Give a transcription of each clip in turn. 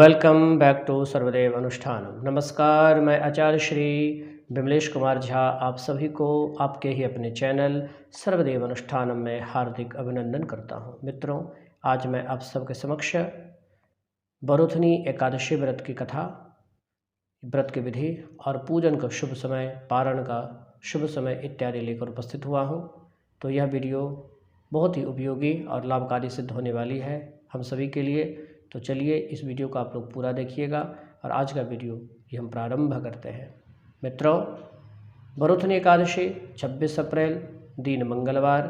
Welcome back to Sarvadev Anushthanam. नमस्कार, मैं आचार्य श्री विमलेश कुमार झा आप सभी को आपके ही अपने चैनल सर्वदेव अनुष्ठानम में हार्दिक अभिनंदन करता हूं। मित्रों, आज मैं आप सबके समक्ष बरुथनी एकादशी व्रत की कथा, व्रत की विधि और पूजन का शुभ समय, पारण का शुभ समय इत्यादि लेकर उपस्थित हुआ हूं। तो यह वीडियो बहुत ही उपयोगी और लाभकारी सिद्ध होने वाली है हम सभी के लिए। तो चलिए इस वीडियो को आप लोग पूरा देखिएगा और आज का वीडियो ये हम प्रारंभ करते हैं। मित्रों, बरुथनी एकादशी 26 अप्रैल दिन मंगलवार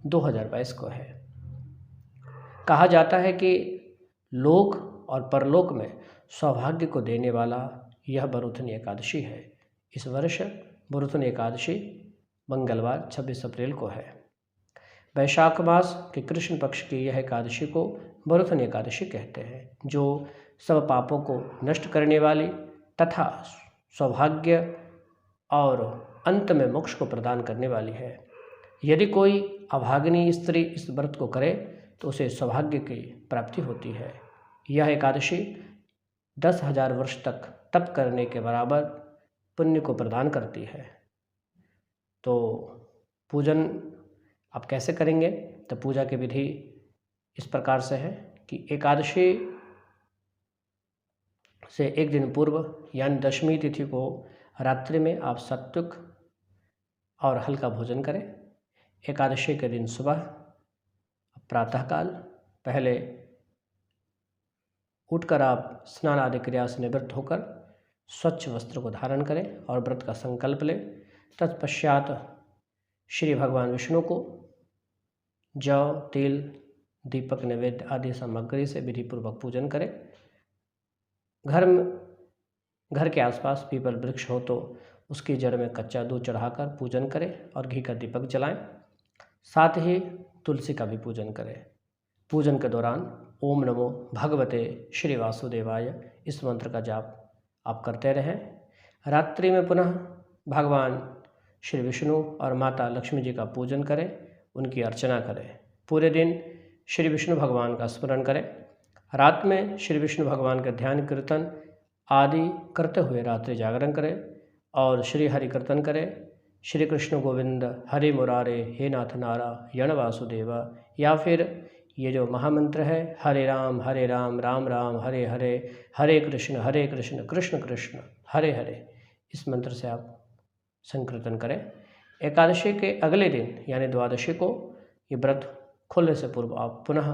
2022 को है। कहा जाता है कि लोक और परलोक में सौभाग्य को देने वाला यह बरुथनी एकादशी है। इस वर्ष बरुथनी एकादशी मंगलवार 26 अप्रैल को है। वैशाख मास के कृष्ण पक्ष की यह एकादशी को बरुथनी एकादशी कहते हैं, जो सब पापों को नष्ट करने वाली तथा सौभाग्य और अंत में मोक्ष को प्रदान करने वाली है। यदि कोई अभागिनी स्त्री इस व्रत को करे तो उसे सौभाग्य की प्राप्ति होती है। यह एकादशी 10,000 वर्ष तक तप करने के बराबर पुण्य को प्रदान करती है। तो पूजन आप कैसे करेंगे? तो पूजा की विधि इस प्रकार से है कि एकादशी से एक दिन पूर्व यानी दशमी तिथि को रात्रि में आप सात्विक और हल्का भोजन करें। एकादशी के दिन सुबह प्रातःकाल पहले उठकर आप स्नान आदि क्रिया से निवृत्त होकर स्वच्छ वस्त्र को धारण करें और व्रत का संकल्प लें। तत्पश्चात श्री भगवान विष्णु को जौ, तिल, दीपक, नैवेद्य आदि सामग्री से विधिपूर्वक पूजन करें। घर के आसपास पीपल वृक्ष हो तो उसकी जड़ में कच्चा दूध चढ़ाकर पूजन करें और घी का दीपक जलाएं। साथ ही तुलसी का भी पूजन करें। पूजन के दौरान ओम नमो भगवते श्री वासुदेवाय इस मंत्र का जाप आप करते रहें। रात्रि में पुनः भगवान श्री विष्णु और माता लक्ष्मी जी का पूजन करें, उनकी अर्चना करें। पूरे दिन श्री विष्णु भगवान का स्मरण करें। रात में श्री विष्णु भगवान का ध्यान कीर्तन आदि करते हुए रात्रि जागरण करें और श्री हरि कीर्तन करें। श्री कृष्ण गोविंद हरे मुरारे हे नाथ नारायण वासुदेव, या फिर ये जो महामंत्र है हरे राम राम राम हरे हरे, हरे कृष्ण कृष्ण कृष्ण हरे हरे, इस मंत्र से आप संकीर्तन करें। एकादशी के अगले दिन यानी द्वादशी को ये व्रत खोलने से पूर्व आप पुनः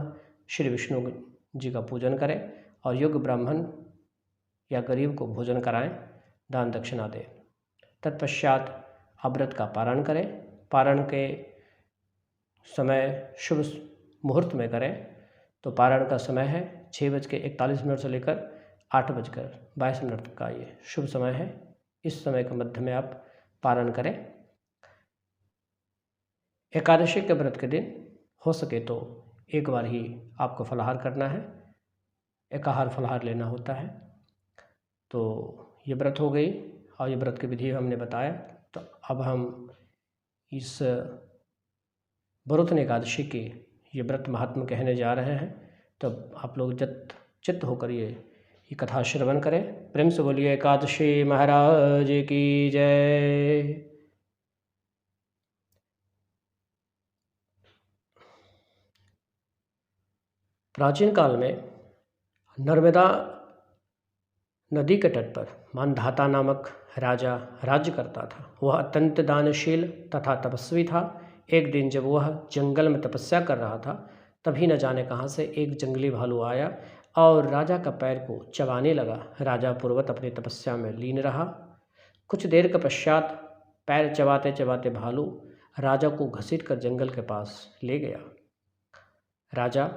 श्री विष्णु जी का पूजन करें और योग्य ब्राह्मण या गरीब को भोजन कराएं, दान दक्षिणा दें। तत्पश्चात आप व्रत का पारण करें। पारण के समय शुभ मुहूर्त में करें। तो पारण का समय है 6:41 से लेकर 8:22 का ये शुभ समय है। इस समय के मध्य में आप पारण करें। एकादशी के व्रत के दिन हो सके तो एक बार ही आपको फलाहार करना है, एकाहार फलाहार लेना होता है। तो ये व्रत हो गई और ये व्रत की विधि हमने बताया। तो अब हम इस बरुथनी एकादशी की ये व्रत महात्म्य कहने जा रहे हैं। तो आप लोग चित्त होकर ये कथा श्रवण करें। प्रेम से बोलिए एकादशी महाराज की जय। प्राचीन काल में नर्मदा नदी के तट पर मानधाता नामक राजा राज्य करता था। वह अत्यंत दानशील तथा तपस्वी था। एक दिन जब वह जंगल में तपस्या कर रहा था, तभी न जाने कहाँ से एक जंगली भालू आया और राजा का पैर को चबाने लगा। राजा पूर्वत अपनी तपस्या में लीन रहा। कुछ देर के पश्चात पैर चबाते चबाते भालू राजा को घसीट कर जंगल के पास ले गया। राजा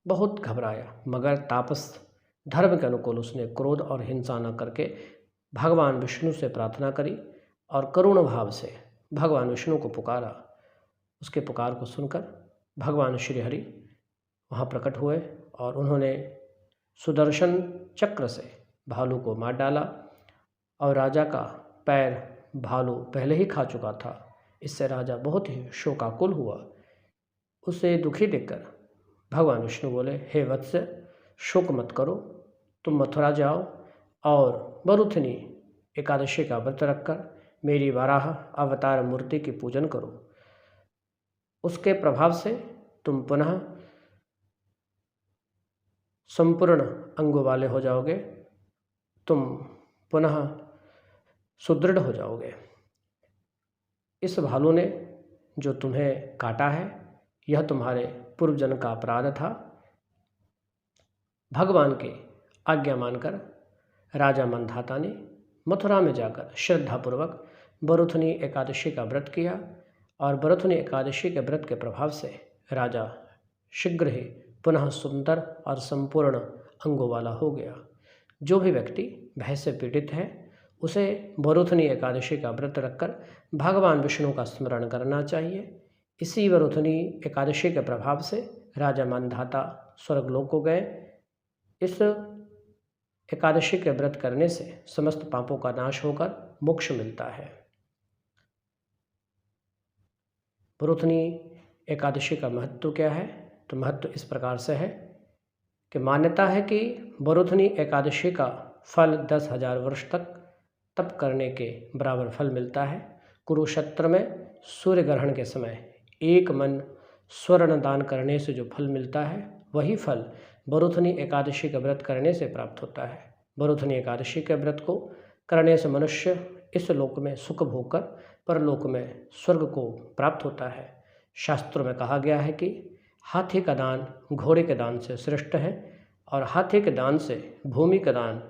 बहुत घबराया, मगर तापस धर्म के अनुकूल उसने क्रोध और हिंसा न करके भगवान विष्णु से प्रार्थना करी और करुण भाव से भगवान विष्णु को पुकारा। उसके पुकार को सुनकर भगवान श्री हरि वहाँ प्रकट हुए और उन्होंने सुदर्शन चक्र से भालू को मार डाला और राजा का पैर भालू पहले ही खा चुका था। इससे राजा बहुत ही शोकाकुल हुआ। उसे दुखी देखकर भगवान विष्णु बोले, हे वत्स, शोक मत करो, तुम मथुरा जाओ और बरुथनी एकादशी का व्रत रखकर मेरी वाराह अवतार मूर्ति की पूजन करो। उसके प्रभाव से तुम पुनः संपूर्ण अंगों वाले हो जाओगे, तुम पुनः सुदृढ़ हो जाओगे। इस भालू ने जो तुम्हें काटा है यह तुम्हारे पूर्व जन्म का अपराध था। भगवान की आज्ञा मानकर राजा मंधाता ने मथुरा में जाकर श्रद्धापूर्वक बरुथनी एकादशी का व्रत किया और बरुथनी एकादशी के व्रत के प्रभाव से राजा शीघ्र ही पुनः सुंदर और संपूर्ण अंगों वाला हो गया। जो भी व्यक्ति भय से पीड़ित है उसे बरुथनी एकादशी का व्रत रखकर भगवान विष्णु का स्मरण करना चाहिए। इसी बरुथनी एकादशी के प्रभाव से राजा मंधाता स्वर्गलोक को गए। इस एकादशी के व्रत करने से समस्त पापों का नाश होकर मोक्ष मिलता है। बरुथनी एकादशी का महत्व क्या है? तो महत्व इस प्रकार से है कि मान्यता है कि बरुथनी एकादशी का फल 10,000 वर्ष तक तप करने के बराबर फल मिलता है। कुरुक्षेत्र में सूर्य ग्रहण के समय एक मन स्वर्ण दान करने से जो फल मिलता है वही फल बरुथनी एकादशी का व्रत करने से प्राप्त होता है। बरुथनी एकादशी के व्रत को करने से मनुष्य इस लोक में सुख भोग कर परलोक में स्वर्ग को प्राप्त होता है। शास्त्रों में कहा गया है कि हाथी का दान घोड़े के दान से श्रेष्ठ है और हाथी के दान से भूमि का दान,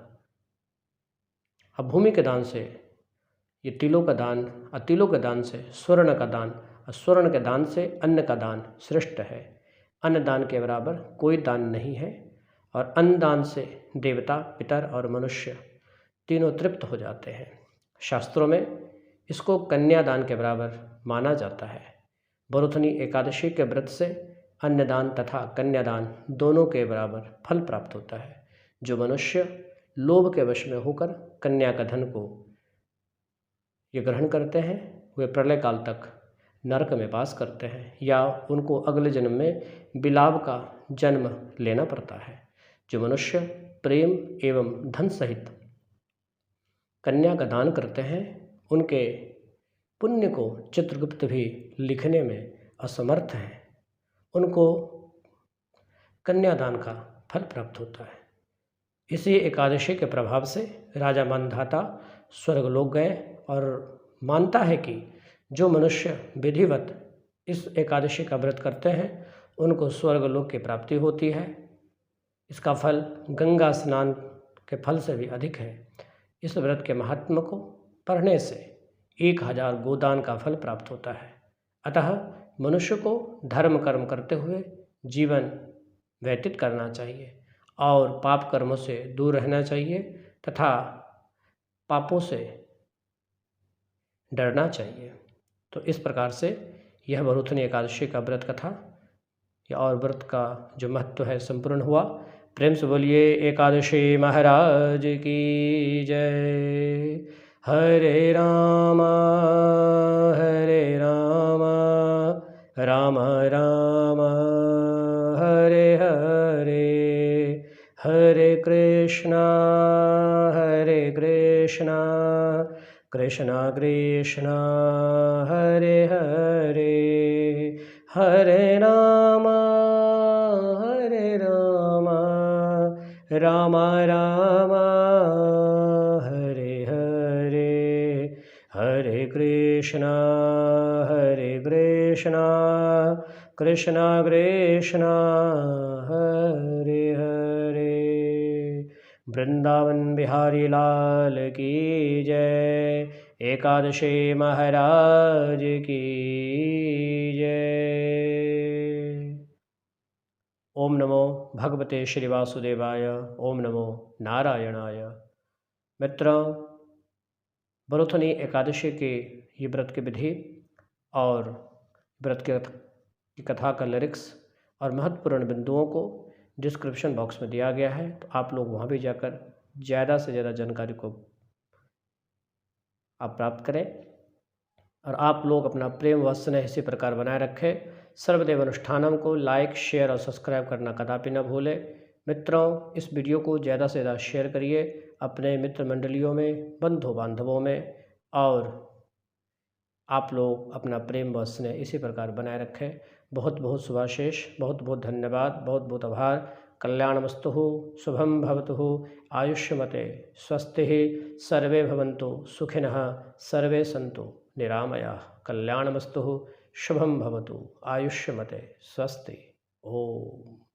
अब भूमि के दान से ये तिलों का दान, और तिलों के दान से स्वर्ण का दान, और स्वर्ण के दान से अन्न का दान श्रेष्ठ है। अन्न दान के बराबर कोई दान नहीं है और अन्न दान से देवता, पितर और मनुष्य तीनों तृप्त हो जाते हैं। शास्त्रों में इसको कन्यादान के बराबर माना जाता है। बरुथनी एकादशी के व्रत से अन्नदान तथा कन्यादान दोनों के बराबर फल प्राप्त होता है। जो मनुष्य लोभ के वश में होकर कन्या का धन को ये ग्रहण करते हैं वे प्रलय काल तक नरक में वास करते हैं या उनको अगले जन्म में बिलाव का जन्म लेना पड़ता है। जो मनुष्य प्रेम एवं धन सहित कन्या का दान करते हैं उनके पुण्य को चित्रगुप्त भी लिखने में असमर्थ हैं, उनको कन्यादान का फल प्राप्त होता है। इसी एकादशी के प्रभाव से राजा मंधाता स्वर्गलोक गए और मानता है कि जो मनुष्य विधिवत इस एकादशी का व्रत करते हैं उनको स्वर्गलोक की प्राप्ति होती है। इसका फल गंगा स्नान के फल से भी अधिक है। इस व्रत के महात्म को पढ़ने से 1000 गोदान का फल प्राप्त होता है। अतः मनुष्य को धर्म कर्म करते हुए जीवन व्यतीत करना चाहिए और पाप कर्मों से दूर रहना चाहिए तथा पापों से डरना चाहिए। तो इस प्रकार से यह बरुथनी एकादशी का व्रत कथा या और व्रत का जो महत्व है संपूर्ण हुआ। प्रेम से बोलिए एकादशी महाराज की जय। हरे राम राम राम हरे हरे, हरे कृष्णा कृष्णा कृष्णा हरे हरे, हरे राम राम राम हरे हरे, हरे कृष्णा कृष्णा कृष्णा हरे हरे। वृंदावन बिहारी लाल की जय। एकादशी महाराज की जय। ओम नमो भगवते श्री वासुदेवाय। ओम नमो नारायणाय। मित्रों, बरुथनी एकादशी के ये व्रत की विधि और व्रत की कथा का लिरिक्स और महत्वपूर्ण बिंदुओं को डिस्क्रिप्शन बॉक्स में दिया गया है, तो आप लोग वहाँ भी जाकर ज़्यादा से ज़्यादा जानकारी को आप प्राप्त करें और आप लोग अपना प्रेम व स्नेह इसी प्रकार बनाए रखें। सर्वदेव अनुष्ठानम को लाइक, शेयर और सब्सक्राइब करना कदापि न भूलें। मित्रों, इस वीडियो को ज़्यादा से ज़्यादा शेयर करिए अपने मित्र मंडलियों में, बंधु बांधवों में, और आप लोग अपना प्रेम व स्नेह इसी प्रकार बनाए रखें। बहुत बहुत शुभाशीष, बहुत बहुत धन्यवाद, बहुत बहुत आभार। कल्याणमस्तु, शुभम भवतु, आयुष्यमते, स्वस्ति, सर्वे भवन्तु सुखिनः, सर्वे सन्तु निरामयाः। कल्याणमस्तु, शुभम भवतु, आयुष्यमते, स्वस्ति। ओम।